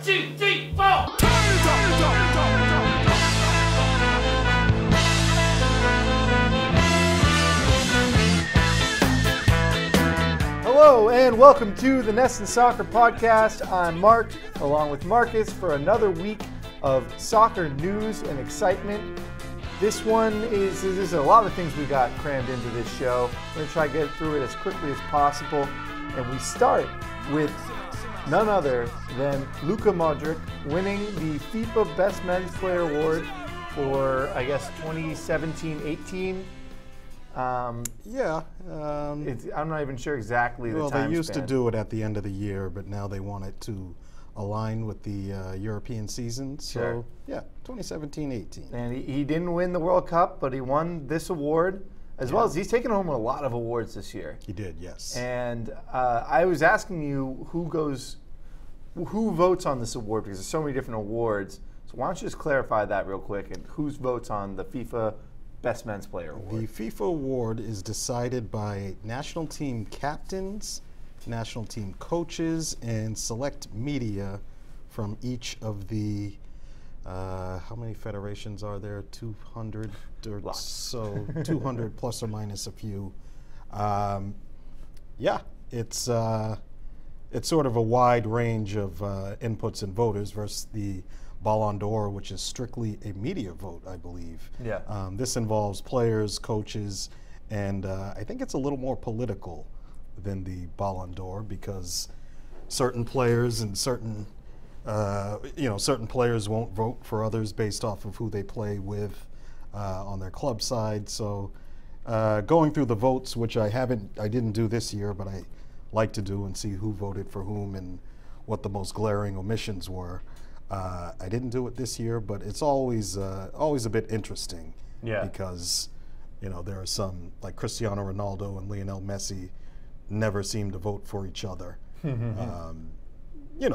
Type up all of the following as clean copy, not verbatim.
2, 3, 4. Hello and welcome to the NESN Soccer Podcast. I'm Mark, along with Marcus, for another week of soccer news and excitement. This one is a lot of things we got crammed into this show. We're going to try to get through it as quickly as possible. And we start with none other than Luka Modric winning the FIFA Best Men's Player Award for, I guess, 2017-18. I'm not even sure exactly the time Well, they used span. to do it at the end of the year, but now they want it to align with the European season. So, Sure. yeah, 2017-18. And he didn't win the World Cup, but he won this award, as well as he's taken home a lot of awards this year. He did, yes. And I was asking you who votes on this award, because there's so many different awards. So why don't you just clarify that real quick, and who votes on the FIFA Best Men's Player Award? The FIFA award is decided by national team captains, national team coaches, and select media from each of the, how many federations are there? 200 or Lots. so, 200 plus or minus a few. It's sort of a wide range of inputs and voters versus the Ballon d'Or, which is strictly a media vote, I believe. Yeah. This involves players, coaches, and I think it's a little more political than the Ballon d'Or, because certain players and certain players won't vote for others based off of who they play with on their club side. So going through the votes, which I didn't do this year, but I like to do and see who voted for whom and what the most glaring omissions were. I didn't do it this year, but it's always a bit interesting. Yeah. Because there are some, like Cristiano Ronaldo and Lionel Messi, never seem to vote for each other.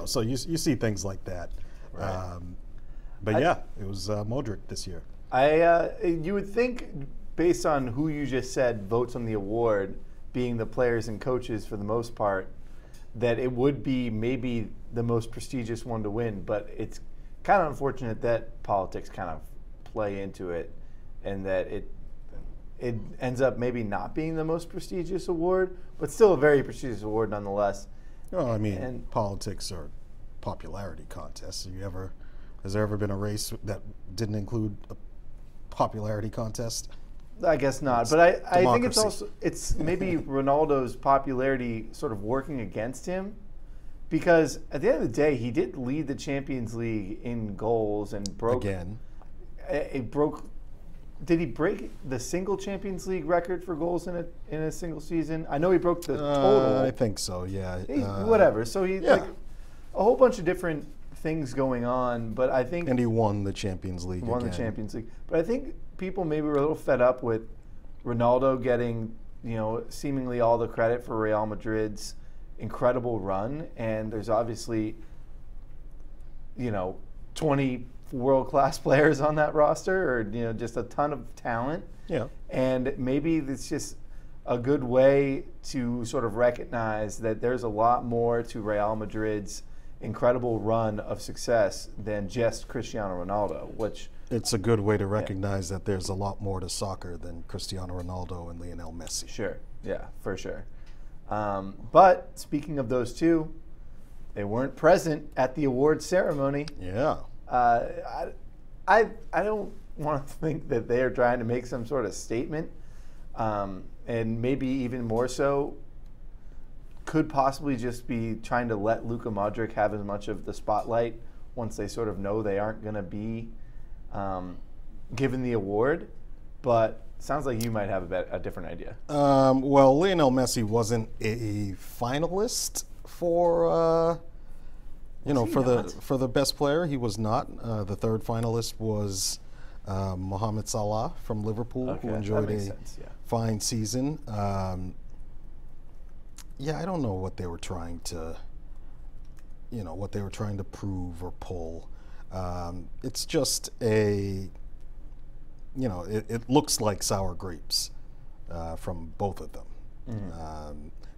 So you see things like that. Right. It was Modric this year. You would think, based on who you just said votes on the award, being the players and coaches for the most part, that it would be maybe the most prestigious one to win, but it's kind of unfortunate that politics kind of play into it, and that it ends up maybe not being the most prestigious award, but still a very prestigious award nonetheless. Well, I mean, politics are popularity contests. Has there ever been a race that didn't include a popularity contest? I guess not, but I think it's maybe Ronaldo's popularity sort of working against him, because at the end of the day, he did lead the Champions League in goals and broke again. Did he break the single Champions League record for goals in a single season? I know he broke the total. I think so. Yeah. Whatever. So he like a whole bunch of different things going on, but I think he won the Champions League. The Champions League, but I think people maybe were a little fed up with Ronaldo getting seemingly all the credit for Real Madrid's incredible run, and there's obviously 20 world-class players on that roster, or just a ton of talent. Yeah. And maybe it's just a good way to sort of recognize that there's a lot more to Real Madrid's incredible run of success than just Cristiano Ronaldo, which it's a good way to recognize that there's a lot more to soccer than Cristiano Ronaldo and Lionel Messi. Sure. Yeah, for sure. But speaking of those two, they weren't present at the awards ceremony. Yeah. I don't want to think that they are trying to make some sort of statement, and maybe even more so, could possibly just be trying to let Luka Modric have as much of the spotlight once they sort of know they aren't going to be given the award. But sounds like you might have a different idea. Well, Lionel Messi wasn't a finalist for for the best player. He was not. The third finalist was Mohamed Salah from Liverpool, who enjoyed a fine season. I don't know what they were trying to, prove or pull. It's just it looks like sour grapes from both of them.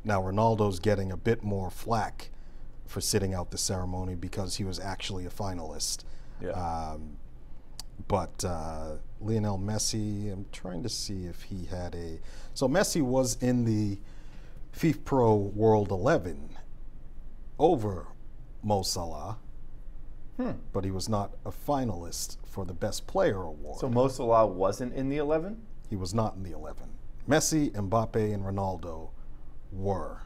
Now Ronaldo's getting a bit more flack for sitting out the ceremony because he was actually a finalist. Yeah. But Lionel Messi, I'm trying to see if he had a... So Messi was in the FIFA Pro World 11 over Mo Salah, but he was not a finalist for the Best Player award. So Mo Salah wasn't in the 11? He was not in the 11. Messi, Mbappe, and Ronaldo were.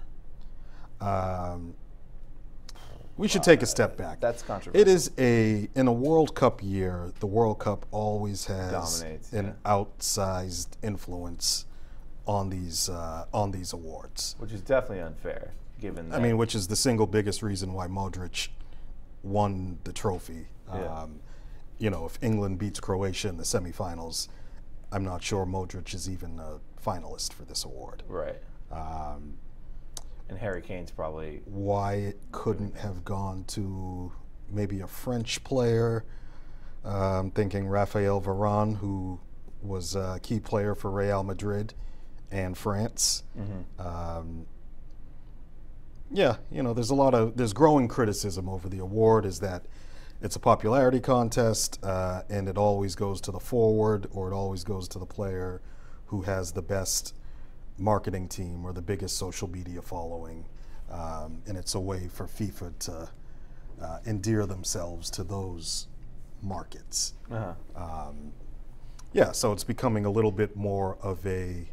We should take a step back. That's controversial. It is in a World Cup year, the World Cup always has an outsized influence on these awards. Which is definitely unfair, given that. I mean, which is the single biggest reason why Modric won the trophy. Yeah. If England beats Croatia in the semifinals, I'm not sure Modric is even a finalist for this award. Right. And Harry Kane's probably... Why it couldn't have gone to maybe a French player. I'm thinking Raphael Varane, who was a key player for Real Madrid and France. There's growing criticism over the award, is that it's a popularity contest, and it always goes to the forward, or it always goes to the player who has the best marketing team or the biggest social media following, and it's a way for FIFA to endear themselves to those markets. So it's becoming a little bit more of a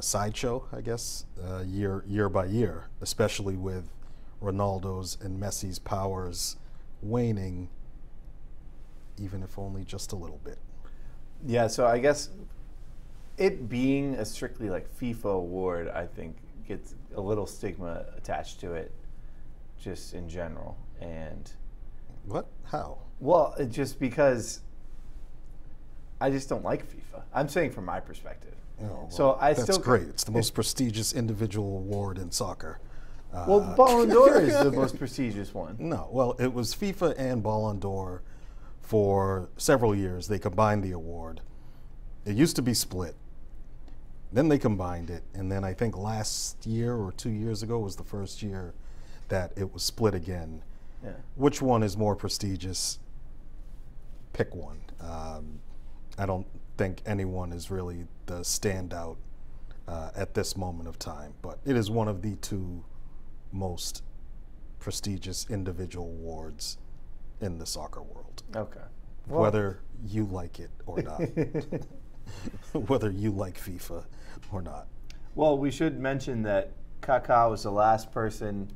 sideshow, I guess, year by year, especially with Ronaldo's and Messi's powers waning, even if only just a little bit. Yeah, so I guess it being a strictly like FIFA award, I think gets a little stigma attached to it, just in general. And what? How? Well, just because I just don't like FIFA. I'm saying from my perspective. Oh, well, so that's great. It's the most prestigious individual award in soccer. Well, Ballon d'Or is the most prestigious one. No, well, it was FIFA and Ballon d'Or for several years. They combined the award. It used to be split. Then they combined it, and then I think last year or 2 years ago was the first year that it was split again. Yeah. Which one is more prestigious? Pick one. I don't think anyone is really the standout at this moment of time, but it is one of the two most prestigious individual awards in the soccer world. Okay. Well, whether you like it or not. Whether you like FIFA or not. Well, we should mention that Kaká was the last person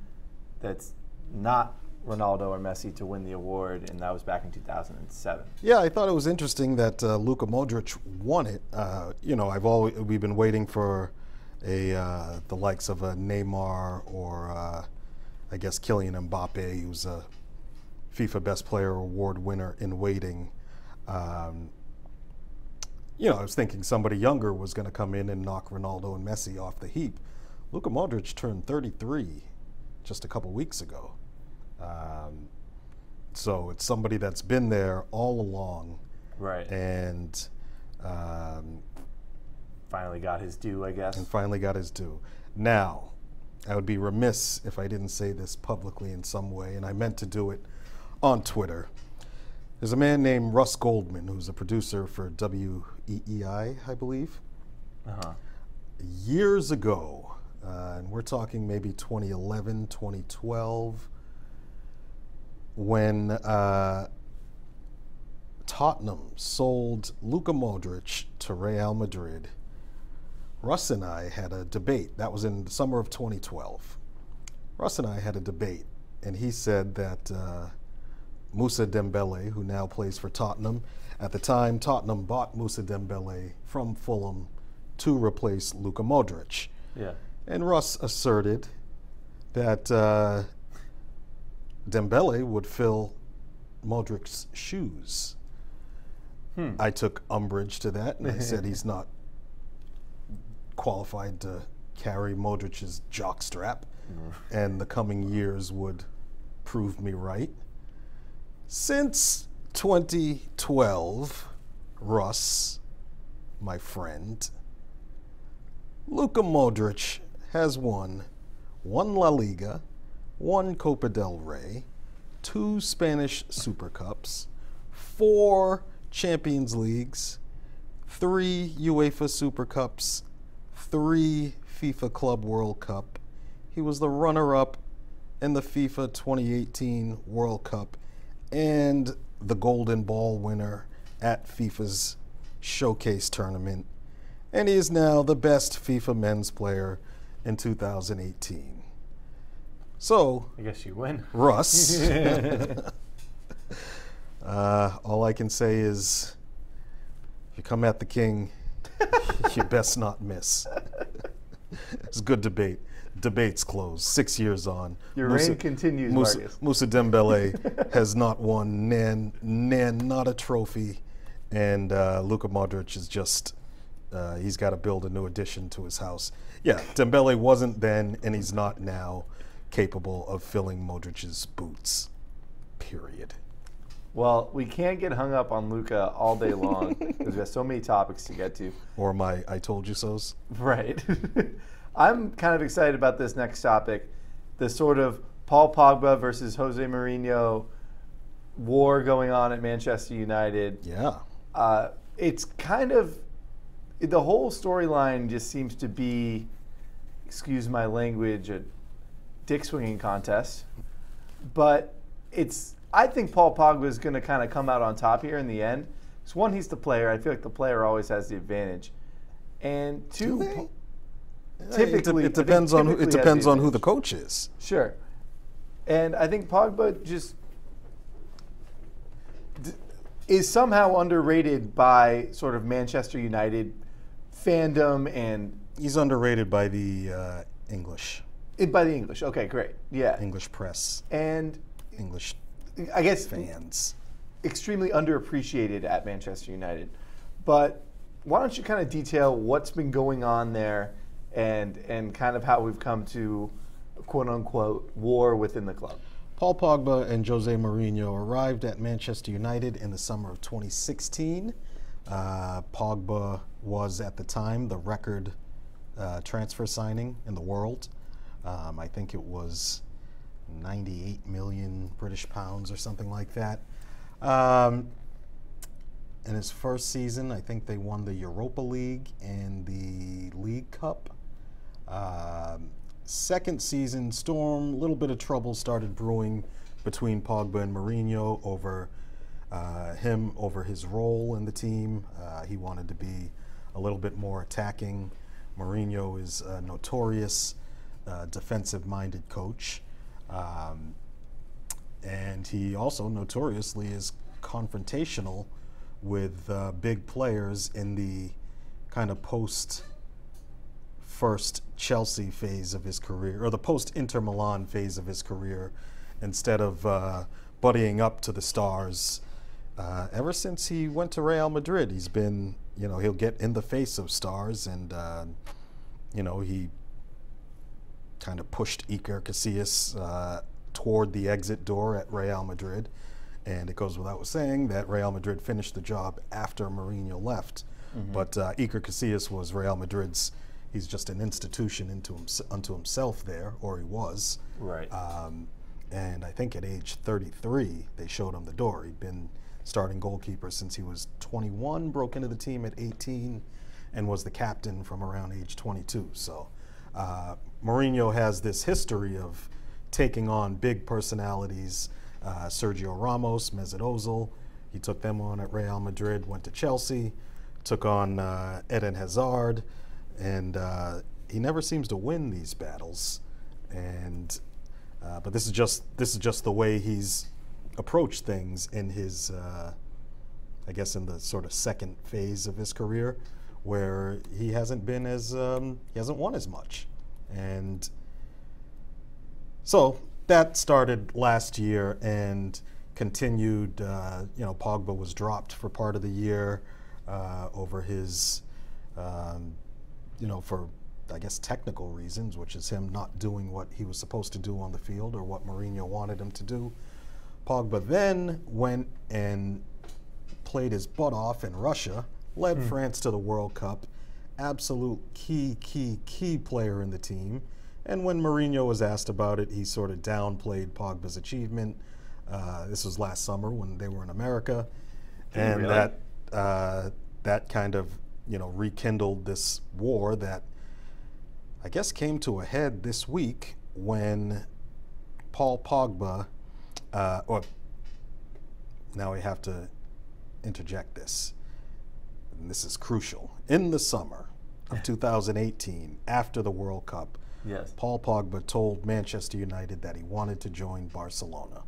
that's not Ronaldo or Messi to win the award, and that was back in 2007. Yeah, I thought it was interesting that Luka Modric won it. We've been waiting for the likes of a Neymar or I guess Kylian Mbappe, who's a FIFA Best Player Award winner in waiting. I was thinking somebody younger was going to come in and knock Ronaldo and Messi off the heap. Luka Modric turned 33 just a couple weeks ago. So it's somebody that's been there all along. Right. And finally got his due, I guess. And finally got his due. Now, I would be remiss if I didn't say this publicly in some way, and I meant to do it on Twitter. There's a man named Russ Goldman, who's a producer for WEEI, I believe. Years ago, and we're talking maybe 2011, 2012, when Tottenham sold Luka Modric to Real Madrid, Russ and I had a debate. That was in the summer of 2012. Russ and I had a debate, and he said that Moussa Dembele, who now plays for Tottenham, at the time Tottenham bought Moussa Dembele from Fulham to replace Luka Modric. Yeah. And Russ asserted that Dembele would fill Modric's shoes. I took umbrage to that, and I said he's not qualified to carry Modric's jockstrap, and the coming years would prove me right. Since 2012, Russ, my friend, Luka Modric has won 1 La Liga, 1 Copa del Rey, 2 Spanish Super Cups, 4 Champions Leagues, 3 UEFA Super Cups, 3 FIFA Club World Cup. He was the runner-up in the FIFA 2018 World Cup and the Golden Ball winner at FIFA's Showcase Tournament. And he is now the best FIFA men's player in 2018. So, I guess you win. Russ, all I can say is, if you come at the king, you best not miss. It's a good debate. Debate's closed. 6 years on. Your reign continues, Marcus. Moussa Dembele has not won not a trophy, and Luka Modric is just, he's got to build a new addition to his house. Yeah, Dembele wasn't then, and he's not now capable of filling Modric's boots, period. Well, we can't get hung up on Luka all day long because we have so many topics to get to. Or my I told you so's. Right. I'm kind of excited about this next topic, the sort of Paul Pogba versus Jose Mourinho war going on at Manchester United. Yeah. It's kind of, the whole storyline just seems to be, excuse my language, a dick swinging contest. But I think Paul Pogba is going to kind of come out on top here in the end. Because one, he's the player. I feel like the player always has the advantage. And two, typically it depends on who the coach is. Sure. And I think Pogba just is somehow underrated by sort of Manchester United fandom, and he's underrated by the English. By the English, okay, great, yeah. English press and English, I guess, fans. Extremely underappreciated at Manchester United. But why don't you kind of detail what's been going on there, and kind of how we've come to a quote-unquote war within the club? Paul Pogba and Jose Mourinho arrived at Manchester United in the summer of 2016. Pogba was, at the time, the record transfer signing in the world. I think it was 98 million British pounds or something like that. In his first season, I think they won the Europa League and the League Cup. Second season, a little bit of trouble started brewing between Pogba and Mourinho over his role in the team. He wanted to be a little bit more attacking. Mourinho is a notorious defensive-minded coach. And he also notoriously is confrontational with big players in the kind of post-first Chelsea phase of his career, or the post-Inter Milan phase of his career, instead of buddying up to the stars. Ever since he went to Real Madrid, he's been, he'll get in the face of stars, and, he kind of pushed Iker Casillas toward the exit door at Real Madrid. And it goes without saying that Real Madrid finished the job after Mourinho left. Mm-hmm. But Iker Casillas was Real Madrid's, he's just an institution unto himself there, or he was. Right. And I think at age 33, they showed him the door. He'd been starting goalkeeper since he was 21, broke into the team at 18, and was the captain from around age 22. So Mourinho has this history of taking on big personalities. Sergio Ramos, Mesut Ozil, he took them on at Real Madrid, went to Chelsea, took on Eden Hazard, and he never seems to win these battles. And but this is just the way he's approached things in his, I guess, in the sort of second phase of his career, where he hasn't been as he hasn't won as much. And so that started last year and continued. Pogba was dropped for part of the year over his, for, I guess, technical reasons, which is him not doing what he was supposed to do on the field or what Mourinho wanted him to do. Pogba then went and played his butt off in Russia, led France to the World Cup, absolute key player in the team, And when Mourinho was asked about it, he sort of downplayed Pogba's achievement. This was last summer when they were in America, and really? that kind of rekindled this war that I guess came to a head this week when Paul Pogba, or now we have to interject this, and this is crucial. In the summer of 2018, after the World Cup, yes, Paul Pogba told Manchester United that he wanted to join Barcelona.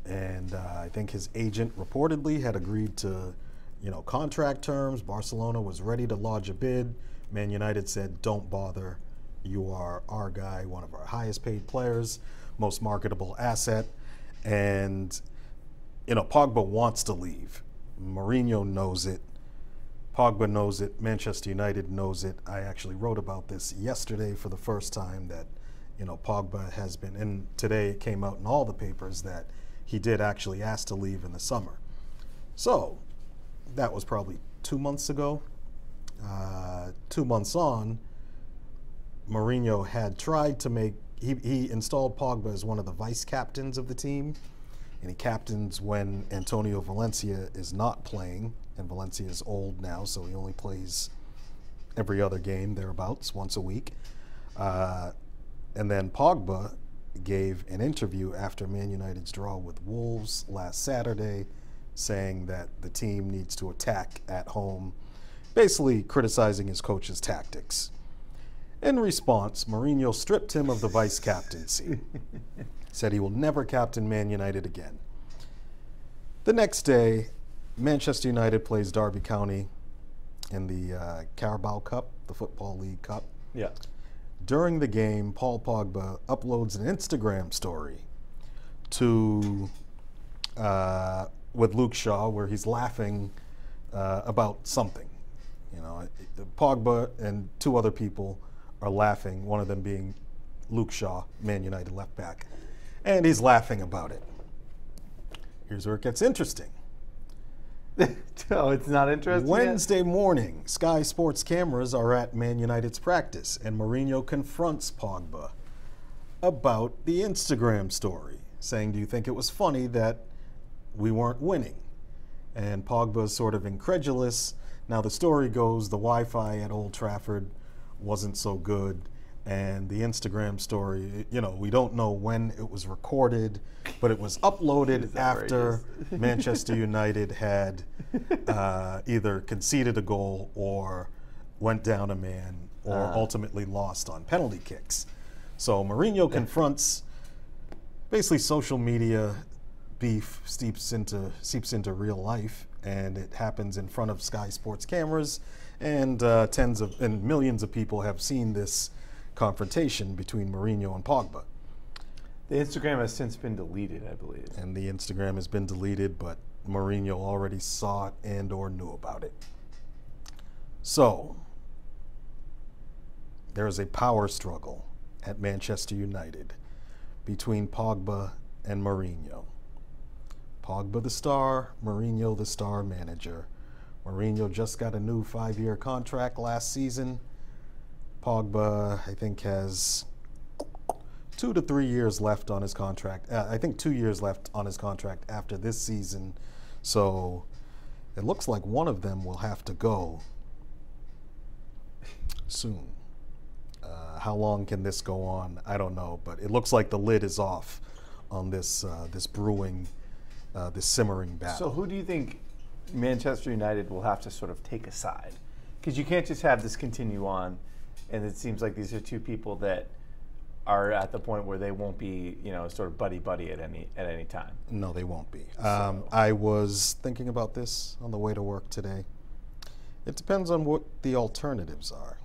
And I think his agent reportedly had agreed to, contract terms. Barcelona was ready to lodge a bid. Man United said, don't bother. You are our guy, one of our highest paid players, most marketable asset. And, Pogba wants to leave. Mourinho knows it. Pogba knows it. Manchester United knows it. I actually wrote about this yesterday for the first time that, Pogba has been, and today it came out in all the papers that he did actually ask to leave in the summer. So that was probably 2 months ago. 2 months on, Mourinho had tried to make, he installed Pogba as one of the vice captains of the team, and he captains when Antonio Valencia is not playing, and Valencia is old now, so he only plays every other game thereabouts, once a week. And then Pogba gave an interview after Man United's draw with Wolves last Saturday, saying that the team needs to attack at home, basically criticizing his coach's tactics. In response, Mourinho stripped him of the vice captaincy, said he will never captain Man United again. The next day, Manchester United plays Derby County in the Carabao Cup, the Football League Cup. Yeah. During the game, Paul Pogba uploads an Instagram story to with Luke Shaw, where he's laughing about something. Pogba and two other people are laughing, one of them being Luke Shaw, Man United left back, and he's laughing about it. Here's where it gets interesting. Oh, it's not interesting Wednesday morning, Sky Sports cameras are at Man United's practice, and Mourinho confronts Pogba about the Instagram story, saying, do you think it was funny that we weren't winning? And Pogba's sort of incredulous. Now, the story goes the Wi-Fi at Old Trafford wasn't so good, and the Instagram story, we don't know when it was recorded, but it was uploaded after Manchester United had either conceded a goal or went down a man or ultimately lost on penalty kicks. So Mourinho confronts basically social media beef seeps into real life, and it happens in front of Sky Sports cameras, and tens of and millions of people have seen this confrontation between Mourinho and Pogba. The Instagram has since been deleted, I believe. And the Instagram has been deleted, but Mourinho already saw it and or knew about it. So, there is a power struggle at Manchester United between Pogba and Mourinho. Pogba the star, Mourinho the star manager. Mourinho just got a new 5-year contract last season. Pogba, I think, has 2 to 3 years left on his contract. I think 2 years left on his contract after this season. So it looks like one of them will have to go soon. How long can this go on? I don't know, but it looks like the lid is off on this this brewing, this simmering battle. So who do you think Manchester United will have to sort of take aside? Because you can't just have this continue on, and it seems like these are two people that are at the point where they won't be, sort of buddy-buddy at any time. No, they won't be. I was thinking about this on the way to work today. It depends on what the alternatives are.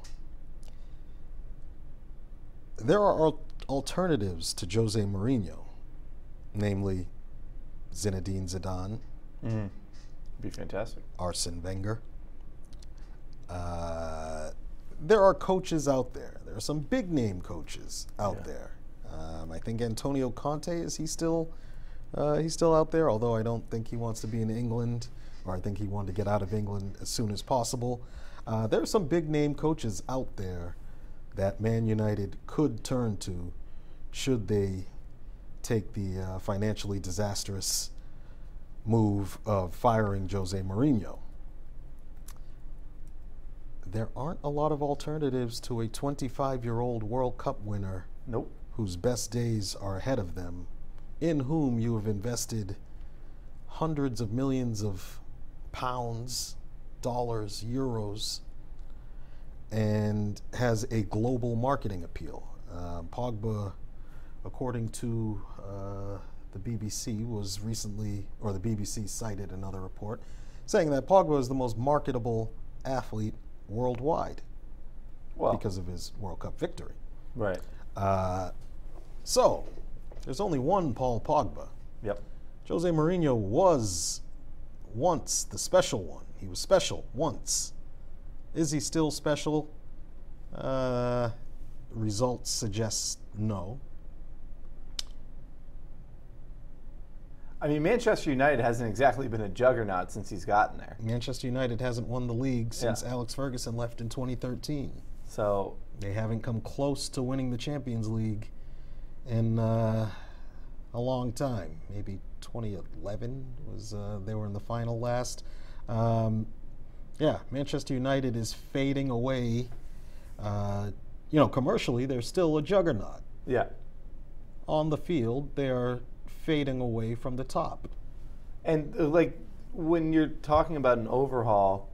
There are alternatives to Jose Mourinho, namely Zinedine Zidane. Mm-hmm. Be fantastic. Arsene Wenger. There are coaches out there. There are some big-name coaches out there. I think Antonio Conte, is he still out there? Although I don't think he wants to be in England, or I think he wanted to get out of England as soon as possible. There are some big-name coaches out there that Man United could turn to should they take the financially disastrous move of firing Jose Mourinho. There aren't a lot of alternatives to a 25-year-old World Cup winner. Nope. Whose best days are ahead of them, in whom you have invested hundreds of millions of pounds, dollars, euros, and has a global marketing appeal. Pogba, according to the BBC, was recently, or the BBC cited another report, saying that Pogba is the most marketable athlete worldwide because of his World Cup victory. Right. So, there's only one Paul Pogba. Yep. Jose Mourinho was once the special one. He was special once. Is he still special? Results suggest no. I mean, Manchester United hasn't exactly been a juggernaut since he's gotten there. Manchester United hasn't won the league since Alex Ferguson left in 2013. So they haven't come close to winning the Champions League in a long time. Maybe 2011 was they were in the final last. Manchester United is fading away. Commercially, they're still a juggernaut. Yeah. On the field, they are fading away from the top. And like when you're talking about an overhaul,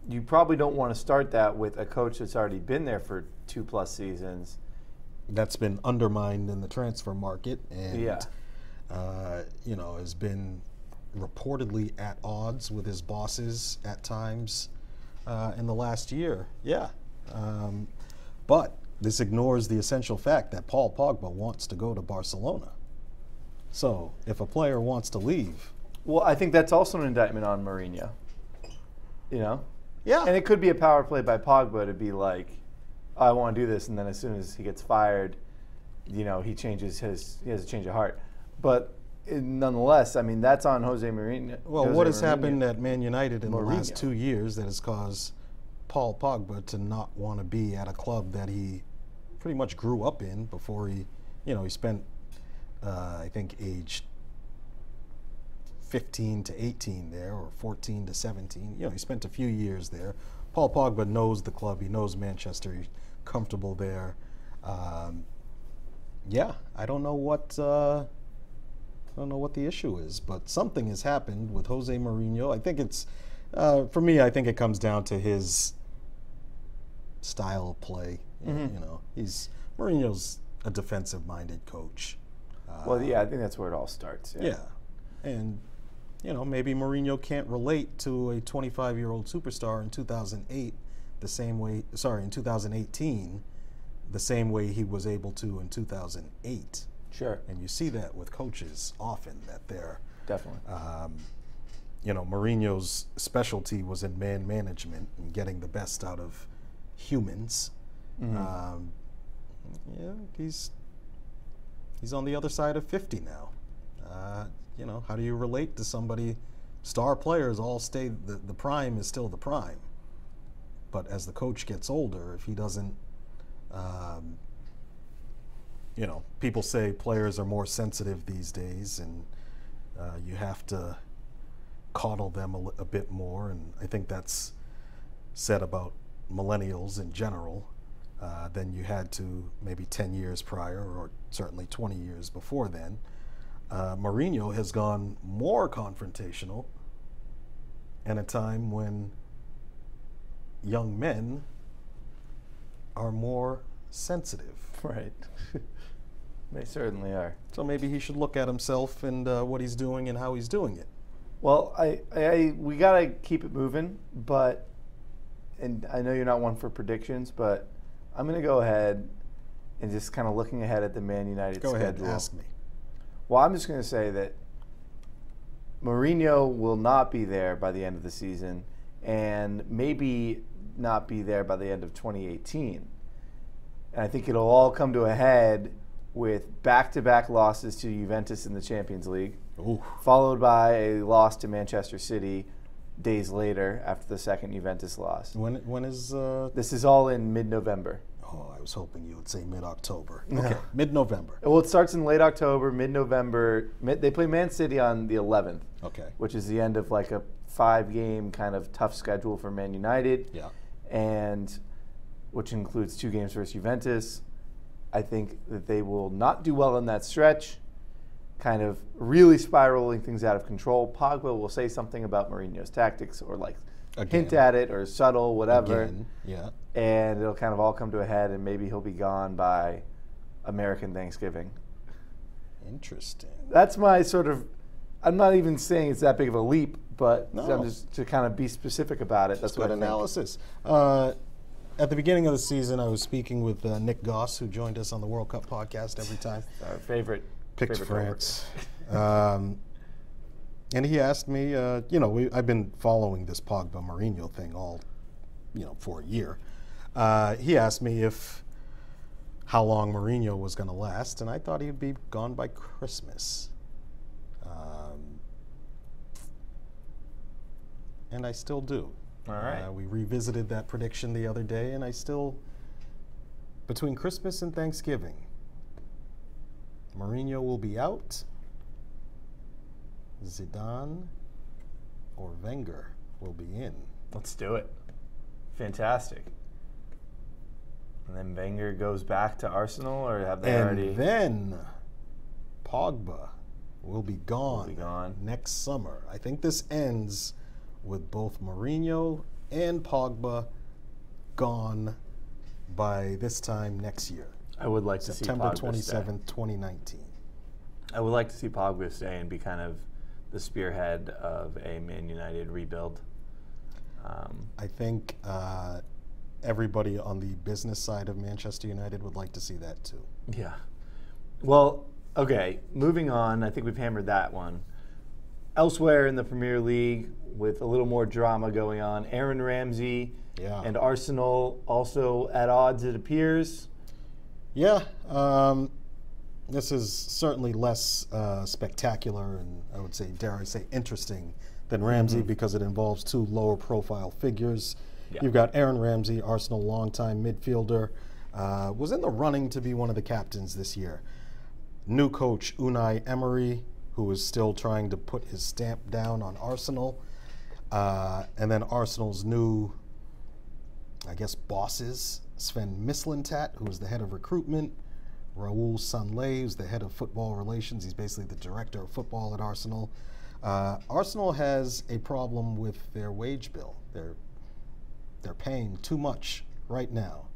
you probably don't want to start that with a coach that's already been there for 2+ seasons. That's been undermined in the transfer market, and has been reportedly at odds with his bosses at times in the last year. But this ignores the essential fact that Paul Pogba wants to go to Barcelona. So if a player wants to leave, well, I think that's also an indictment on Mourinho. Yeah. And it could be a power play by Pogba to be like, I want to do this, and then as soon as he gets fired, he has a change of heart. But nonetheless, I mean, that's on Jose Mourinho. Well, what has happened at Man United in the last 2 years that has caused Paul Pogba to not want to be at a club that he pretty much grew up in before he spent, I think, aged 15 to 18 there, or 14 to 17. He spent a few years there. Paul Pogba knows the club. He knows Manchester. He's comfortable there. I don't know what the issue is, but something has happened with Jose Mourinho. I think it's, for me, I think it comes down to his style of play. Mourinho's a defensive-minded coach. I think that's where it all starts. And maybe Mourinho can't relate to a 25-year-old superstar in 2018, the same way he was able to in 2008. Sure. And you see that with coaches often, that they're definitely. Mourinho's specialty was in man management and getting the best out of humans. Mm-hmm. He's on the other side of 50 now. How do you relate to somebody? Star players all stay, the prime is still the prime. But as the coach gets older, if he doesn't, people say players are more sensitive these days, and you have to coddle them a bit more. And I think that's said about millennials in general than you had to maybe 10 years prior, or certainly 20 years before then. Mourinho has gone more confrontational in a time when young men are more sensitive. Right. They certainly are. So maybe he should look at himself and what he's doing and how he's doing it. Well, we got to keep it moving, and I know you're not one for predictions, but I'm going to go ahead and just kind of looking ahead at the Man United schedule. Go ahead, ask me. Well, I'm just going to say that Mourinho will not be there by the end of the season, and maybe not be there by the end of 2018. And I think it'll all come to a head with back-to-back losses to Juventus in the Champions League, followed by a loss to Manchester City days later after the second Juventus loss. When is This is all in mid-November. Oh, I was hoping you would say mid-October. Okay, mid-November. Well, it starts in late October, mid-November. They play Man City on the 11th, Okay. which is the end of like a 5-game kind of tough schedule for Man United. Yeah. And which includes 2 games versus Juventus. I think that they will not do well in that stretch, kind of really spiraling things out of control. Pogba will say something about Mourinho's tactics or like hint at it or subtle, whatever. Again, yeah. And it'll kind of all come to a head, and maybe he'll be gone by American Thanksgiving. Interesting. That's my sort of, I'm not even saying it's that big of a leap, but No. I'm just to kind of be specific about it. That's Good what I think. analysis. At the beginning of the season, I was speaking with Nick Goss, who joined us on the World Cup podcast every time. Our favorite. Picked favorite France. And he asked me, I've been following this Pogba Mourinho thing all, for a year. He asked me how long Mourinho was going to last, and I thought he'd be gone by Christmas. And I still do. All right. We revisited that prediction the other day, and I still, between Christmas and Thanksgiving, Mourinho will be out. Zidane or Wenger will be in. Let's do it. Fantastic. And then Wenger goes back to Arsenal, or have they already? And then Pogba will be gone next summer. I think this ends with both Mourinho and Pogba gone by this time next year. I would like to see September Pogba 27th, 2019. I would like to see Pogba stay and be kind of the spearhead of a Man United rebuild. I think everybody on the business side of Manchester United would like to see that too. Yeah. Well, okay, moving on. I think we've hammered that one. Elsewhere in the Premier League, with a little more drama going on, Aaron Ramsey and Arsenal also at odds, it appears. Yeah. This is certainly less spectacular and, I would say, dare I say, interesting than Ramsey because it involves 2 lower profile figures. Yeah. You've got Aaron Ramsey, Arsenal longtime midfielder, was in the running to be one of the captains this year. New coach Unai Emery, who is still trying to put his stamp down on Arsenal. And then Arsenal's new, bosses, Sven Mislintat, who is the head of recruitment, Raoul Sanlé, who's the head of football relations. He's basically the director of football at Arsenal. Arsenal has a problem with their wage bill. They're paying too much right now.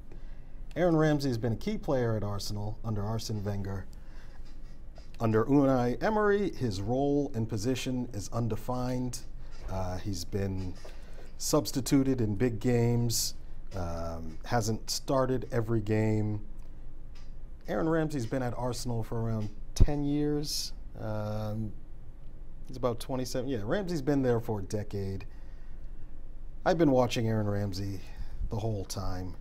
Aaron Ramsey has been a key player at Arsenal under Arsene Wenger. Under Unai Emery, his role and position is undefined. He's been substituted in big games, hasn't started every game. Aaron Ramsey's been at Arsenal for around 10 years. He's about 27. Yeah, Ramsey's been there for a decade. I've been watching Aaron Ramsey the whole time.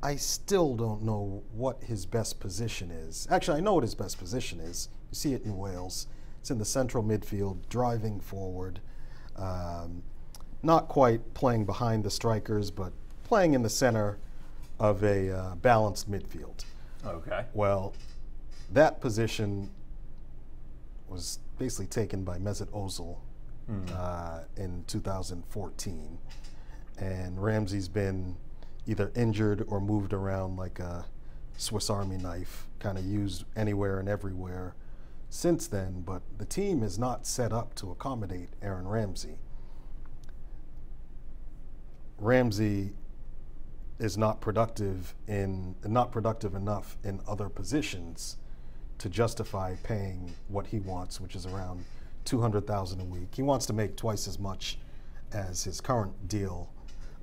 I still don't know what his best position is. Actually, I know what his best position is. You see it in Wales. It's in the central midfield, driving forward. Not quite playing behind the strikers, but playing in the center of a balanced midfield. Okay. Well, that position was basically taken by Mesut Ozil in 2014. And Ramsey's been either injured or moved around like a Swiss Army knife, kind of used anywhere and everywhere since then, but the team is not set up to accommodate Aaron Ramsey. Ramsey is not productive enough in other positions to justify paying what he wants, which is around $200,000 a week. He wants to make twice as much as his current deal.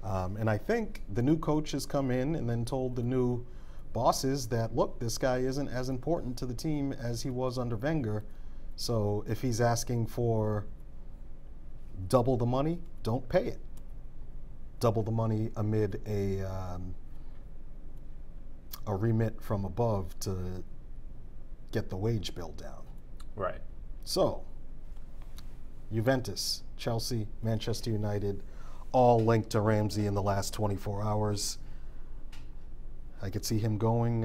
And I think the new coach has come in and then told the new bosses that, look, this guy isn't as important to the team as he was under Wenger. So if he's asking for double the money, don't pay it. Double the money amid a remit from above to get the wage bill down. Right. So, Juventus, Chelsea, Manchester United, all linked to Ramsey in the last 24 hours. I could see him going,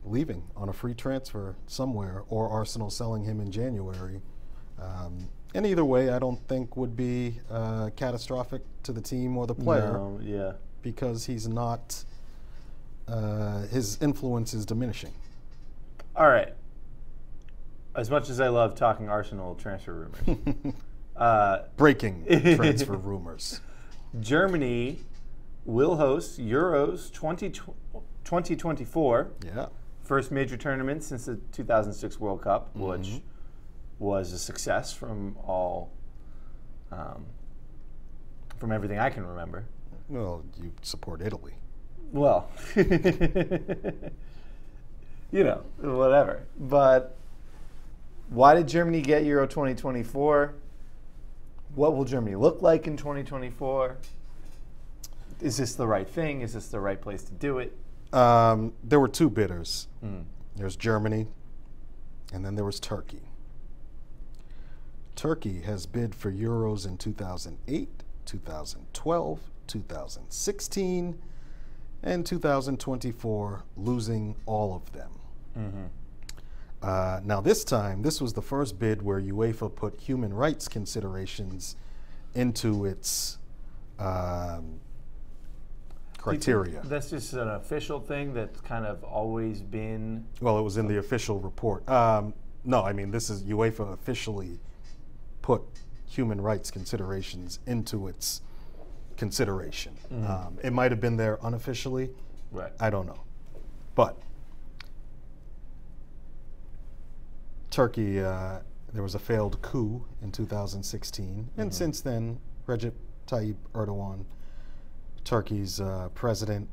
leaving on a free transfer somewhere, or Arsenal selling him in January. And either way, I don't think would be catastrophic to the team or the player. No, yeah. Because he's not, his influence is diminishing. All right. As much as I love talking Arsenal transfer rumors. Breaking transfer rumors. Germany will host Euros 2024. Yeah. First major tournament since the 2006 World Cup, which was a success from from everything I can remember. Well, you support Italy. Well, you know, whatever. But why did Germany get Euro 2024? What will Germany look like in 2024? Is this the right thing? Is this the right place to do it? There were two bidders. There's Germany, and then there was Turkey. Turkey has bid for Euros in 2008, 2012, 2016, and 2024, losing all of them. Now this time, this was the first bid where UEFA put human rights considerations into its criteria. That's just an official thing that's kind of always been... Well, it was in the official report. No, I mean, this is UEFA officially put human rights considerations into its consideration. It might have been there unofficially. Right. I don't know. But Turkey, there was a failed coup in 2016. And since then, Recep Tayyip Erdogan, Turkey's president,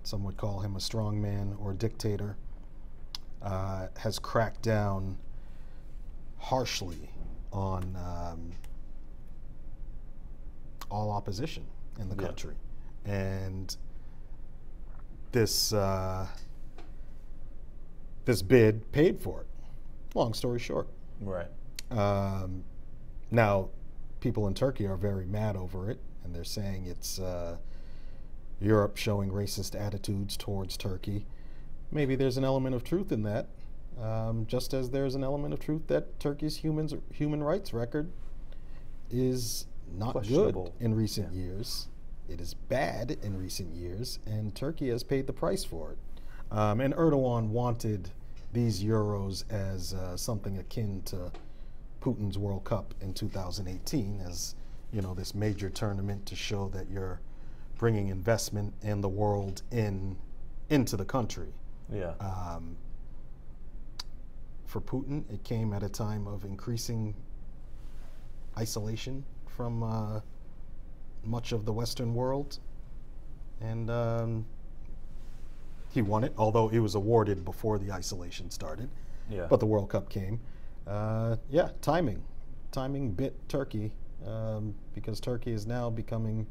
some would call him a strongman or dictator, has cracked down harshly on all opposition in the country. And this this bid paid for it. Long story short. Right. Now, people in Turkey are very mad over it, and they're saying it's Europe showing racist attitudes towards Turkey. Maybe there's an element of truth in that, just as there's an element of truth that Turkey's human rights record is not good in recent years. It is bad in recent years, and Turkey has paid the price for it. And Erdogan wanted these Euros as something akin to Putin's World Cup in 2018, as you know, this major tournament to show that you're bringing investment in the world into the country. Yeah. For Putin, it came at a time of increasing isolation from much of the Western world, and he won it, although it was awarded before the isolation started. Yeah. But the World Cup came. Yeah, timing bit Turkey, because Turkey is now becoming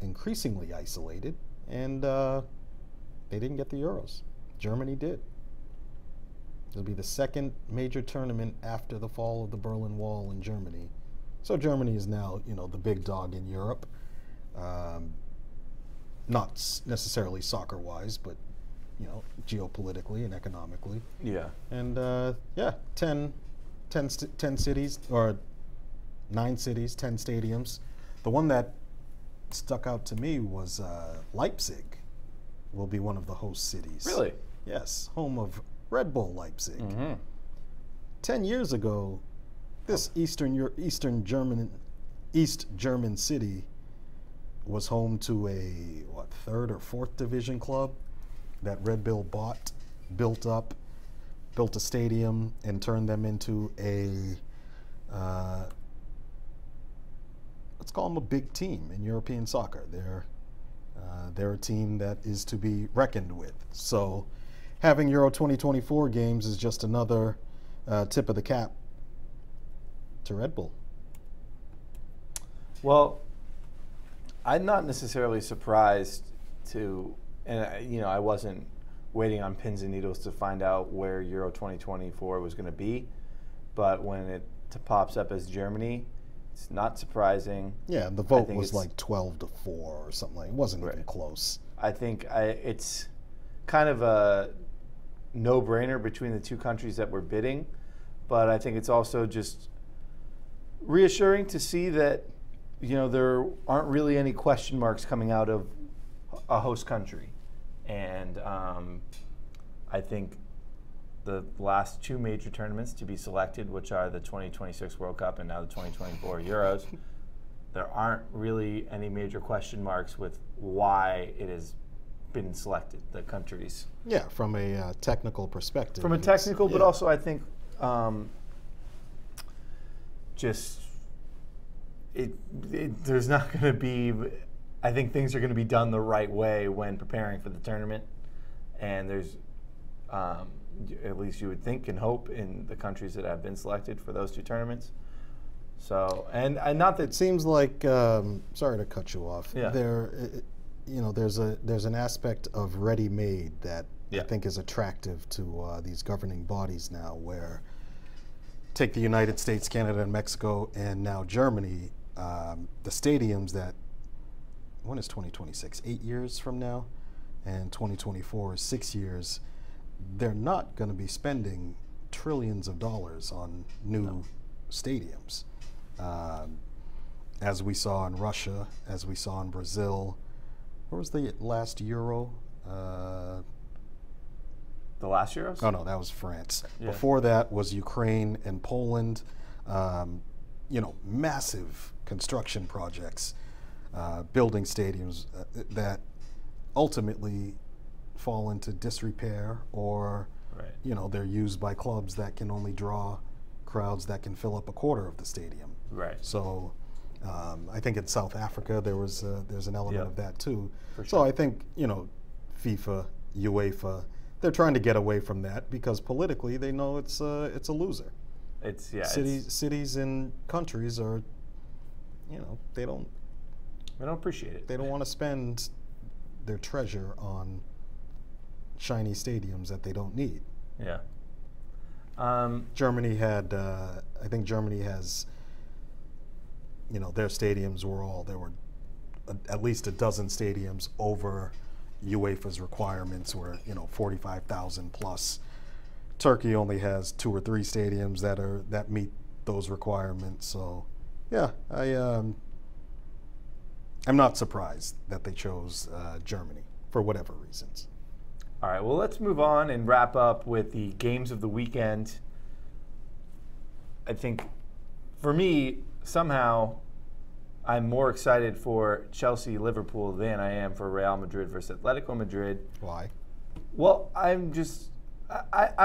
increasingly isolated, and they didn't get the Euros. Germany did. It'll be the second major tournament after the fall of the Berlin Wall in Germany. So Germany is now, you know, the big dog in Europe. Not necessarily soccer-wise, but, you know, geopolitically and economically. Yeah. And yeah, 10 cities, or 9 cities, 10 stadiums. The one that stuck out to me was Leipzig will be one of the host cities. Really? Yes, home of Red Bull Leipzig. 10 years ago, this East German city was home to a, what, 3rd or 4th division club that Red Bull built a stadium, and turned them into a, let's call them a big team in European soccer. They're a team that is to be reckoned with. So having Euro 2024 games is just another tip of the cap to Red Bull. Well, I'm not necessarily surprised to, and you know, I wasn't waiting on pins and needles to find out where Euro 2024 was going to be, but when it pops up as Germany, It's not surprising. Yeah, and the vote was like 12-4 or something like. It wasn't even close. I think it's kind of a no-brainer between the two countries that were bidding, but I think it's also just reassuring to see that there aren't really any question marks coming out of a host country, and I think the last two major tournaments to be selected, which are the 2026 World Cup and now the 2024 Euros, there aren't really any major question marks with why it has been selected, the countries. Yeah, from a technical perspective. From a technical, but also I think there's not going to be, I think things are going to be done the right way when preparing for the tournament, and there's at least you would think and hope in the countries that have been selected for those two tournaments. So, and not that it seems like, sorry to cut you off. Yeah. There's an aspect of ready-made that I think is attractive to these governing bodies now, where take the United States, Canada, and Mexico, and now Germany, the stadiums that, when is 2026? 8 years from now, and 2024 is 6 years. They're not going to be spending trillions of dollars on new stadiums, as we saw in Russia, as we saw in Brazil. Where was the last Euro? The last Euros? Oh no, that was France. Yeah. Before that was Ukraine and Poland. Massive construction projects, building stadiums that ultimately fall into disrepair, or they're used by clubs that can only draw crowds that can fill up a quarter of the stadium. Right. So I think in South Africa there's an element of that too. For sure. So I think FIFA, UEFA, they're trying to get away from that because politically they know it's a loser. Cities and countries are, they don't appreciate it. They don't want to spend their treasure on shiny stadiums that they don't need. Yeah. Germany had, I think Germany has, their stadiums there were at least a dozen stadiums over UEFA's requirements, were 45,000 plus. Turkey only has 2 or 3 stadiums that meet those requirements. So, yeah, I'm not surprised that they chose Germany for whatever reasons. All right, well, let's move on and wrap up with the games of the weekend. I think, for me, somehow, I'm more excited for Chelsea-Liverpool than I am for Real Madrid versus Atletico Madrid. Why? Well, I'm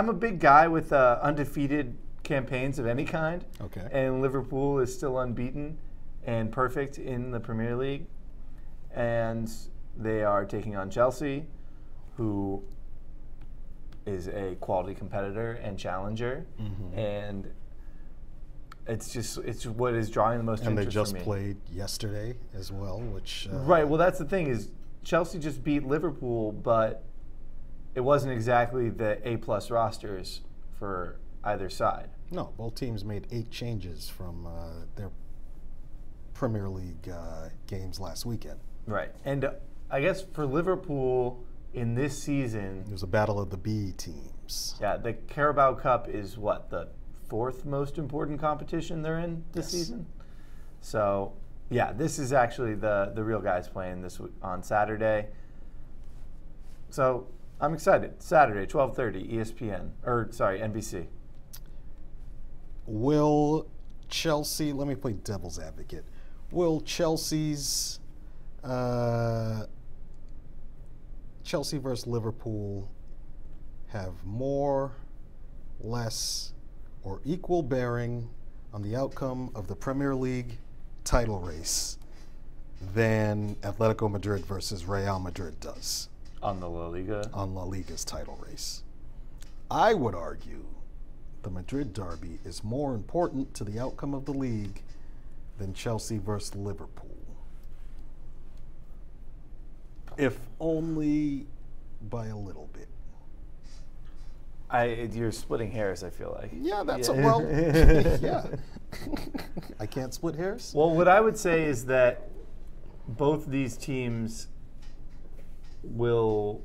a big guy with undefeated campaigns of any kind. Okay. And Liverpool is still unbeaten and perfect in the Premier League. And they are taking on Chelsea, who is a quality competitor and challenger. Mm-hmm. And it's what is drawing the most interest for me. And they just played yesterday as well, which... Right, well, that's the thing is Chelsea just beat Liverpool, but it wasn't exactly the A-plus rosters for either side. No, both teams made 8 changes from their Premier League games last weekend. Right, and I guess for Liverpool in this season... It was a battle of the B teams. Yeah, the Carabao Cup is what, the 4th most important competition they're in this season? So, yeah, this is actually the real guys playing this on Saturday. So, I'm excited. Saturday, 12:30, ESPN, NBC. Will Chelsea, let me play devil's advocate. Will Chelsea's, Chelsea versus Liverpool have more, less, or equal bearing on the outcome of the Premier League title race than Atletico Madrid versus Real Madrid does? On the La Liga? On La Liga's title race. I would argue the Madrid derby is more important to the outcome of the league than Chelsea versus Liverpool. If only by a little bit. You're splitting hairs, I feel like. Yeah, that's yeah. yeah. I can't split hairs? Well, what I would say is that both these teams will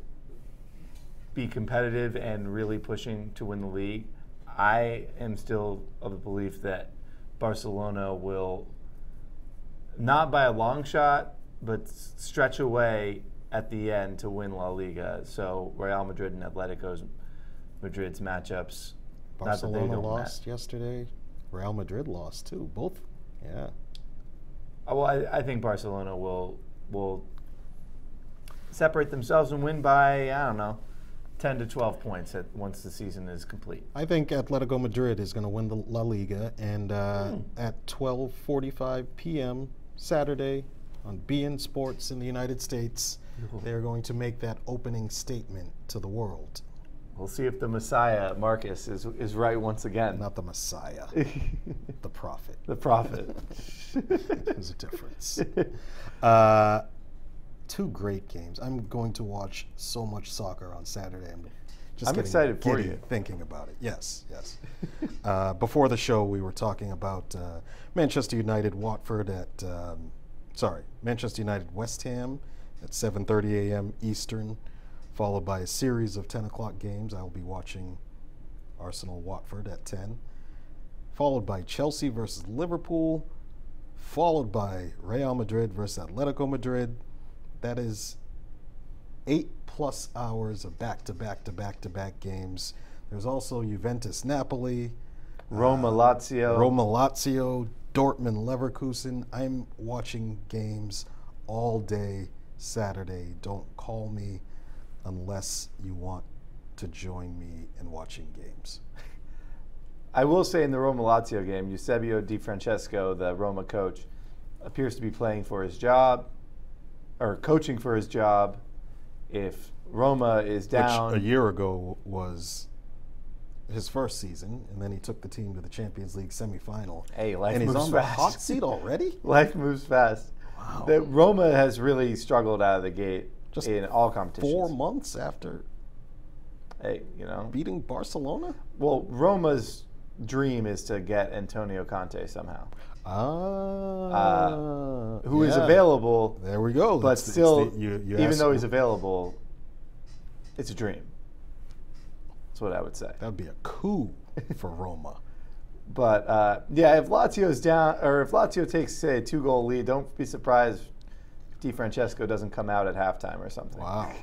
be competitive and really pushing to win the league. I am still of the belief that Barcelona will, not by a long shot, but stretch away at the end to win La Liga. So Real Madrid and Atletico Madrid's matchups. Barcelona lost yesterday. Real Madrid lost too. Both, yeah. Well, I think Barcelona will separate themselves and win by, I don't know, 10 to 12 points once the season is complete. I think Atletico Madrid is going to win the La Liga, and at 12:45 p.m. Saturday on beIN Sports in the United States, they're going to make that opening statement to the world. We'll see if the Messiah, Marcus, is right once again. Not the Messiah, the prophet. The prophet. There's a difference. Two great games. I'm going to watch so much soccer on Saturday. I'm excited for you. Thinking about it. Yes, yes. Before the show, we were talking about Manchester United Watford at, Manchester United West Ham at 7:30 a.m. Eastern, followed by a series of 10 o'clock games. I will be watching Arsenal Watford at 10, followed by Chelsea versus Liverpool, followed by Real Madrid versus Atletico Madrid. That is 8+ hours of back-to-back games. There's also Juventus Napoli, Roma Lazio, Dortmund Leverkusen. I'm watching games all day Saturday. Don't call me unless you want to join me in watching games. I will say in the Roma Lazio game, Eusebio Di Francesco, the Roma coach, appears to be playing for his job, or coaching for his job. If Roma is down, which a year ago was his first season, and then he took the team to the Champions League semifinal. Hey, life and moves he's on fast. the hot seat already? Life moves fast. Wow. Roma has really struggled out of the gate Just in all competitions. 4 months after beating Barcelona? Well, Roma's dream is to get Antonio Conte somehow. Who is available. There we go. But even though he's available, it's a dream. That's what I would say. That would be a coup for Roma. But if Lazio's down, or if Lazio takes, say, a 2-goal lead, don't be surprised if Di Francesco doesn't come out at halftime or something. Wow.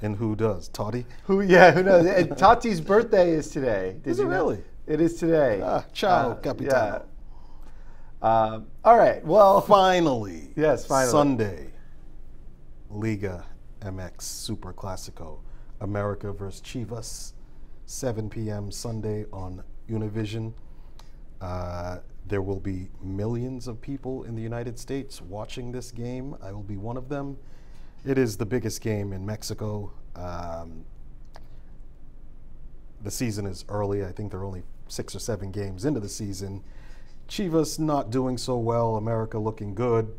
and who does? Totti? Who knows? And Totti's birthday is today. Is it really? It is today. Ciao, Capitano. Yeah. All right. Well, finally. Yes, finally. Sunday, Liga MX Super Classico. America versus Chivas, 7 p.m. Sunday on Univision. There will be millions of people in the United States watching this game. I will be one of them. It is the biggest game in Mexico. The season is early. I think there are only 6 or 7 games into the season. Chivas not doing so well. America looking good.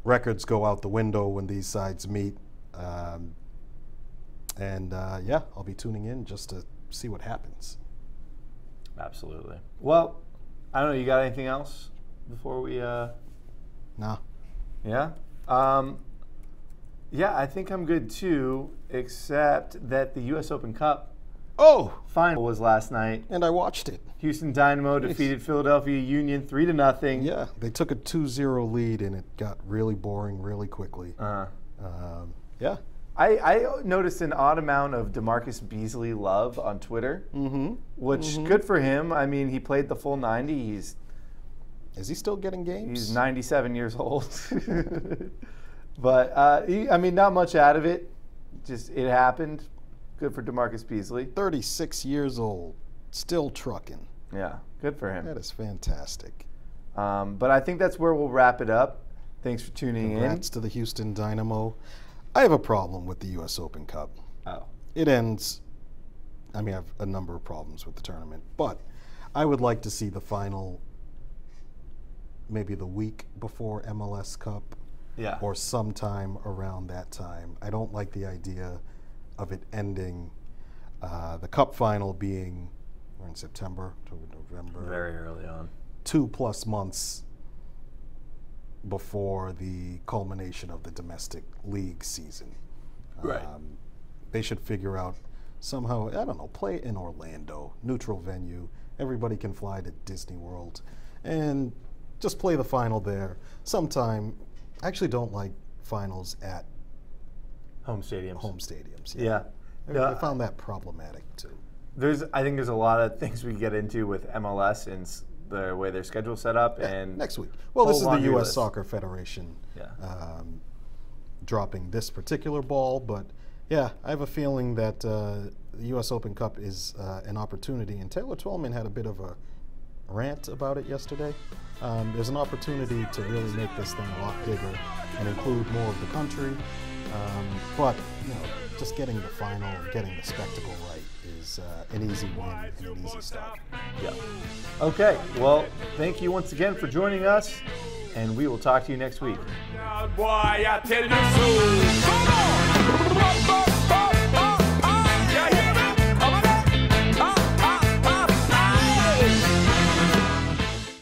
Records go out the window when these sides meet. I'll be tuning in just to see what happens. Absolutely. Well, I don't know. You got anything else before we? Nah. Yeah. I think I'm good too. Except that the U.S. Open Cup final was last night, and I watched it. Houston Dynamo defeated Philadelphia Union 3-0. Yeah, they took a 2-0 lead, and it got really boring really quickly. Yeah. I noticed an odd amount of DeMarcus Beasley love on Twitter, which good for him. I mean, he played the full 90. Is he still getting games? He's 97 years old. But, not much out of it. Just, it happened. Good for DeMarcus Beasley. 36 years old, still trucking. Yeah, good for him. That is fantastic. But I think that's where we'll wrap it up. Thanks for tuning in. Congrats to the Houston Dynamo. I have a problem with the U.S. Open Cup. Oh. It ends, I have a number of problems with the tournament, but I would like to see the final maybe the week before MLS Cup or sometime around that time. I don't like the idea of it ending, the Cup final being, we're in September, October, November. Very early on. 2+ months before the culmination of the domestic league season. Right. They should figure out somehow, I don't know, play in Orlando, neutral venue. Everybody can fly to Disney World and just play the final there. Sometime, I actually don't like finals at home stadiums. Home stadiums. Yeah. I found that problematic too. I think there's a lot of things we can get into with MLS and the way their schedule's set up. Yeah, and next week. Well, this is the U.S. list. Soccer Federation Yeah. Dropping this particular ball, but yeah, I have a feeling that the U.S. Open Cup is an opportunity, and Taylor Twellman had a bit of a rant about it yesterday. There's an opportunity to really make this thing a lot bigger and include more of the country, but just getting the final and getting the spectacle right is an easy win and an easy start. Yeah. Okay, well, thank you once again for joining us, and we will talk to you next week. Boy, I tell you so. Come on!